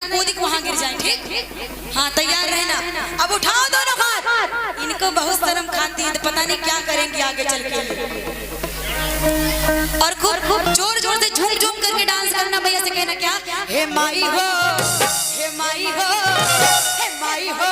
कूदी के वहां गिर जाए, ठीक? हाँ, तैयार रहना। अब उठाओ दोनों हाथ। इनको बहुत शर्म खाती है, तो पता नहीं क्या करेंगे आगे चल के। और खूब जोर जोर से झूम झूम करके डांस करना। भैया से कहना क्या, हे माई हो, हे माई हो, हे माई हो,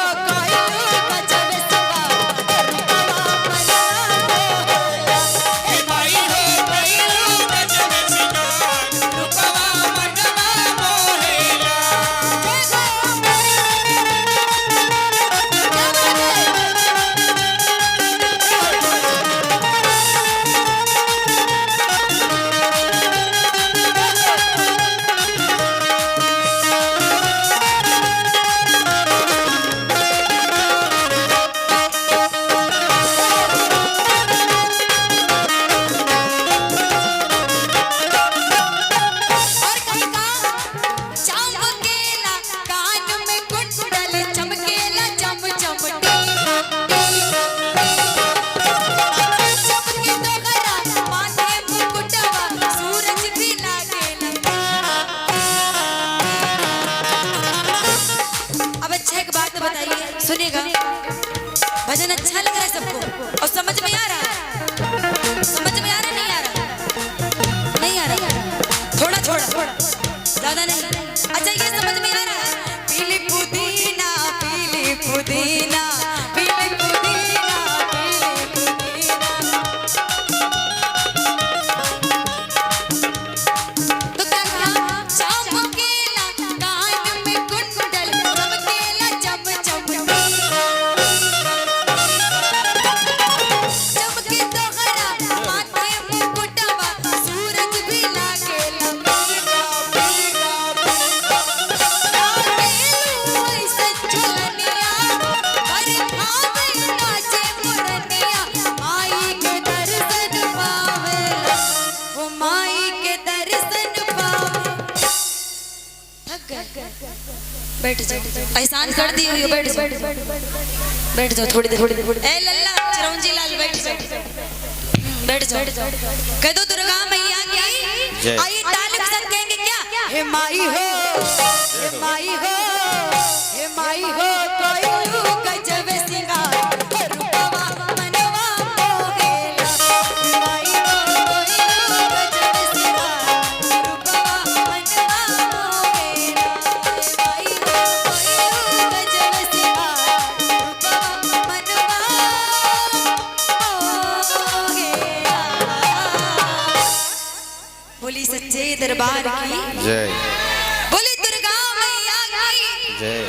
सुनेगा भजन अच्छा लग रहा है सबको और समझ में आ रहा है? समझ में आ रहा है? नहीं आ रहा? नहीं आ रहा? थोड़ा थोड़ा, ज्यादा नहीं। अच्छा, ये समझ में आ रहा है? पीली पुदीना, पीली पुदीना, पीली पुदीना, पीली पुदीना। तो क्या चमकेला कान में कुंडल, चमकेला चम चम बैठ जाओ, एहसान कर दी हुई, बैठ जाओ, बैठ जाओ थोड़ी देर। ए लल्ला चिरौंजी लाल बैठ जाओ, बैठ जाओ। कह दो दुर्गा मैया की आई। ताली के साथ कहेंगे क्या, हे माई हो, हे माई हो, हे माई हो, कोई गजब सिंगार रूपवा मनवा मोहेला। माई हो, कोई गजब सिंगार रूपवा मनवा मोहेला। माई हो, कोई गजब सिंगार रूपवा मनवा मोहेला। बोली सच्चे दरबार की जय, बोली दुर्गा मैया की जय।